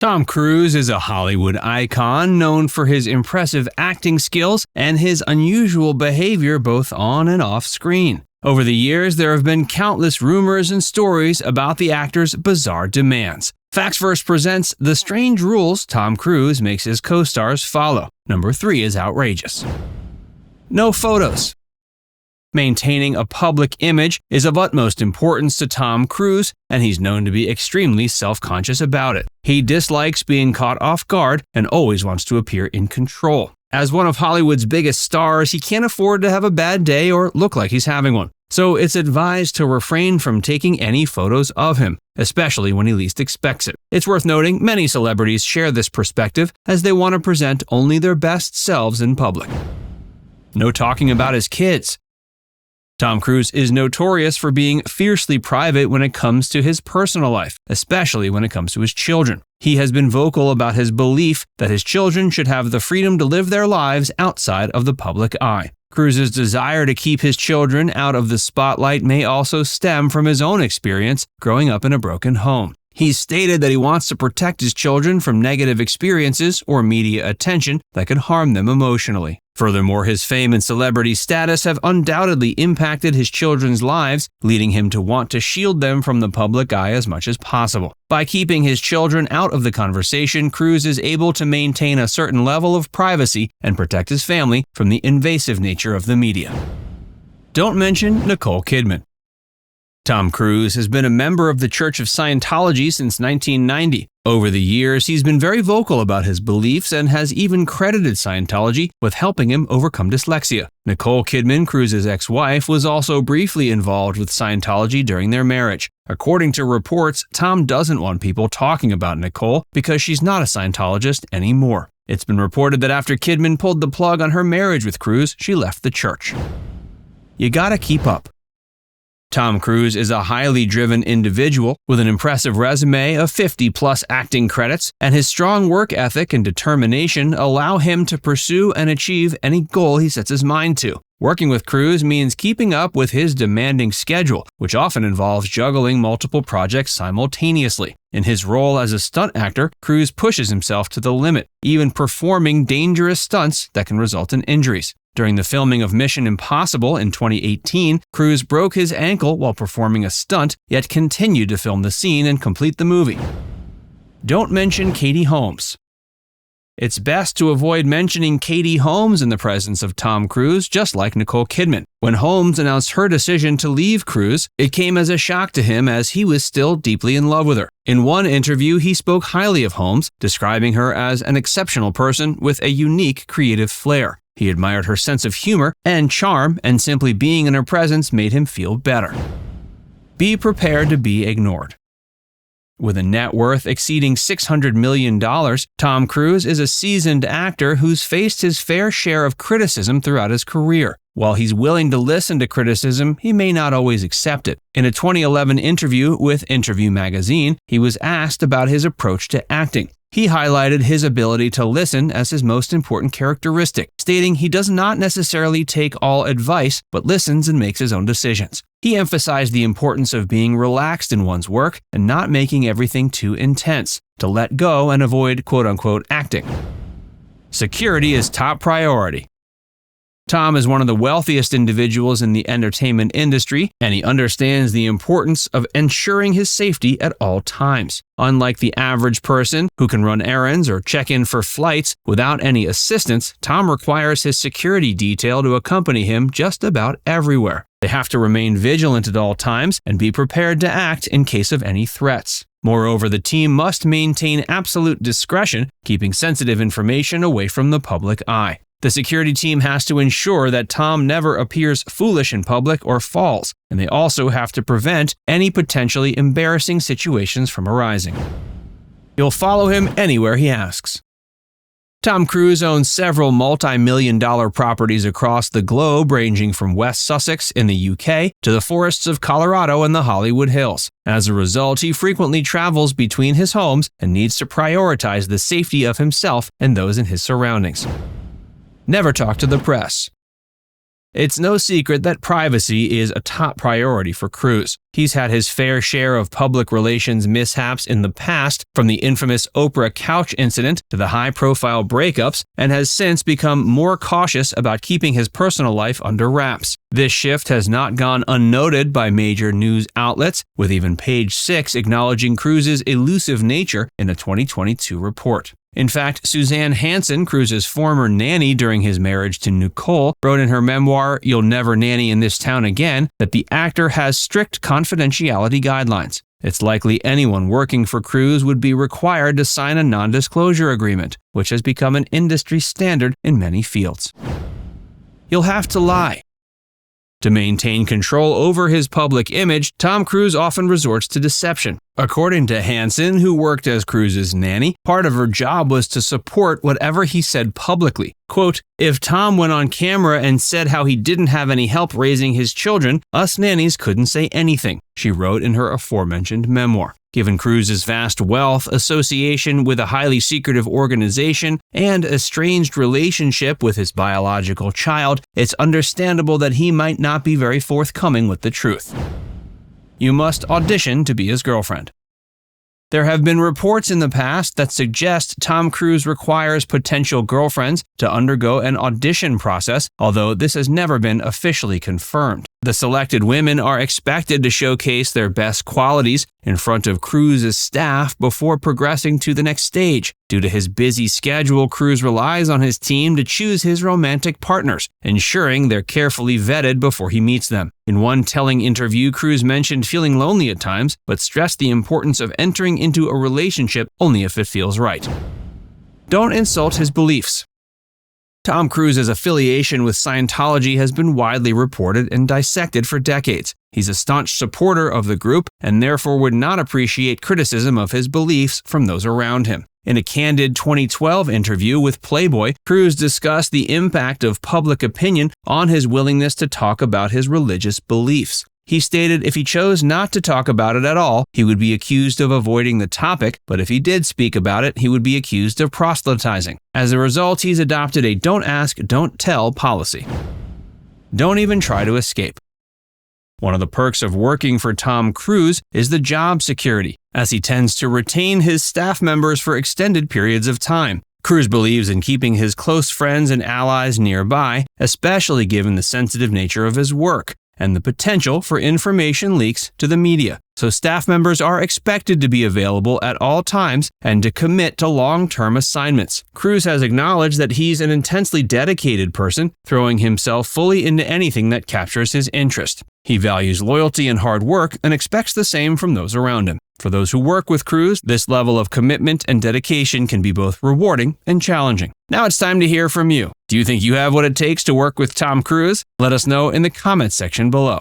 Tom Cruise is a Hollywood icon known for his impressive acting skills and his unusual behavior both on and off screen. Over the years, there have been countless rumors and stories about the actor's bizarre demands. Facts Verse presents the strange rules Tom Cruise makes his co-stars follow. Number 3 is outrageous. No photos. Maintaining a public image is of utmost importance to Tom Cruise, and he's known to be extremely self-conscious about it. He dislikes being caught off guard and always wants to appear in control. As one of Hollywood's biggest stars, he can't afford to have a bad day or look like he's having one. So it's advised to refrain from taking any photos of him, especially when he least expects it. It's worth noting many celebrities share this perspective as they want to present only their best selves in public. No talking about his kids. Tom Cruise is notorious for being fiercely private when it comes to his personal life, especially when it comes to his children. He has been vocal about his belief that his children should have the freedom to live their lives outside of the public eye. Cruise's desire to keep his children out of the spotlight may also stem from his own experience growing up in a broken home. He's stated that he wants to protect his children from negative experiences or media attention that could harm them emotionally. Furthermore, his fame and celebrity status have undoubtedly impacted his children's lives, leading him to want to shield them from the public eye as much as possible. By keeping his children out of the conversation, Cruise is able to maintain a certain level of privacy and protect his family from the invasive nature of the media. Don't mention Nicole Kidman. Tom Cruise has been a member of the Church of Scientology since 1990. Over the years, he's been very vocal about his beliefs and has even credited Scientology with helping him overcome dyslexia. Nicole Kidman, Cruise's ex-wife, was also briefly involved with Scientology during their marriage. According to reports, Tom doesn't want people talking about Nicole because she's not a Scientologist anymore. It's been reported that after Kidman pulled the plug on her marriage with Cruise, she left the church. You gotta keep up. Tom Cruise is a highly driven individual with an impressive resume of 50-plus acting credits, and his strong work ethic and determination allow him to pursue and achieve any goal he sets his mind to. Working with Cruise means keeping up with his demanding schedule, which often involves juggling multiple projects simultaneously. In his role as a stunt actor, Cruise pushes himself to the limit, even performing dangerous stunts that can result in injuries. During the filming of Mission Impossible in 2018, Cruise broke his ankle while performing a stunt, yet continued to film the scene and complete the movie. Don't mention Katie Holmes. It's best to avoid mentioning Katie Holmes in the presence of Tom Cruise, just like Nicole Kidman. When Holmes announced her decision to leave Cruise, it came as a shock to him as he was still deeply in love with her. In one interview, he spoke highly of Holmes, describing her as an exceptional person with a unique creative flair. He admired her sense of humor and charm, and simply being in her presence made him feel better. Be prepared to be ignored. With a net worth exceeding $600 million, Tom Cruise is a seasoned actor who's faced his fair share of criticism throughout his career. While he's willing to listen to criticism, he may not always accept it. In a 2011 interview with Interview magazine, he was asked about his approach to acting. He highlighted his ability to listen as his most important characteristic, stating he does not necessarily take all advice, but listens and makes his own decisions. He emphasized the importance of being relaxed in one's work and not making everything too intense, to let go and avoid quote-unquote acting. Security is top priority. Tom is one of the wealthiest individuals in the entertainment industry, and he understands the importance of ensuring his safety at all times. Unlike the average person who can run errands or check in for flights without any assistance, Tom requires his security detail to accompany him just about everywhere. They have to remain vigilant at all times and be prepared to act in case of any threats. Moreover, the team must maintain absolute discretion, keeping sensitive information away from the public eye. The security team has to ensure that Tom never appears foolish in public or falls, and they also have to prevent any potentially embarrassing situations from arising. You'll follow him anywhere he asks. Tom Cruise owns several multi-million-dollar properties across the globe, ranging from West Sussex in the UK to the forests of Colorado and the Hollywood Hills. As a result, he frequently travels between his homes and needs to prioritize the safety of himself and those in his surroundings. Never talk to the press. It's no secret that privacy is a top priority for Cruise. He's had his fair share of public relations mishaps in the past, from the infamous Oprah couch incident to the high-profile breakups, and has since become more cautious about keeping his personal life under wraps. This shift has not gone unnoted by major news outlets, with even Page Six acknowledging Cruise's elusive nature in a 2022 report. In fact, Suzanne Hansen, Cruise's former nanny during his marriage to Nicole, wrote in her memoir, You'll Never Nanny in This Town Again, that the actor has strict confidentiality guidelines. It's likely anyone working for Cruise would be required to sign a non-disclosure agreement, which has become an industry standard in many fields. You'll have to lie. To maintain control over his public image, Tom Cruise often resorts to deception. According to Hansen, who worked as Cruise's nanny, part of her job was to support whatever he said publicly. Quote, if Tom went on camera and said how he didn't have any help raising his children, us nannies couldn't say anything, she wrote in her aforementioned memoir. Given Cruise's vast wealth, association with a highly secretive organization, and estranged relationship with his biological child, it's understandable that he might not be very forthcoming with the truth. You must audition to be his girlfriend. There have been reports in the past that suggest Tom Cruise requires potential girlfriends to undergo an audition process, although this has never been officially confirmed. The selected women are expected to showcase their best qualities in front of Cruise's staff before progressing to the next stage. Due to his busy schedule, Cruise relies on his team to choose his romantic partners, ensuring they're carefully vetted before he meets them. In one telling interview, Cruise mentioned feeling lonely at times, but stressed the importance of entering into a relationship only if it feels right. Don't insult his beliefs. Tom Cruise's affiliation with Scientology has been widely reported and dissected for decades. He's a staunch supporter of the group and therefore would not appreciate criticism of his beliefs from those around him. In a candid 2012 interview with Playboy, Cruise discussed the impact of public opinion on his willingness to talk about his religious beliefs. He stated if he chose not to talk about it at all, he would be accused of avoiding the topic, but if he did speak about it, he would be accused of proselytizing. As a result, he's adopted a don't ask, don't tell policy. Don't even try to escape. One of the perks of working for Tom Cruise is the job security, as he tends to retain his staff members for extended periods of time. Cruise believes in keeping his close friends and allies nearby, especially given the sensitive nature of his work and the potential for information leaks to the media. So staff members are expected to be available at all times and to commit to long-term assignments. Cruise has acknowledged that he's an intensely dedicated person, throwing himself fully into anything that captures his interest. He values loyalty and hard work and expects the same from those around him. For those who work with Cruise, this level of commitment and dedication can be both rewarding and challenging. Now it's time to hear from you. Do you think you have what it takes to work with Tom Cruise? Let us know in the comments section below.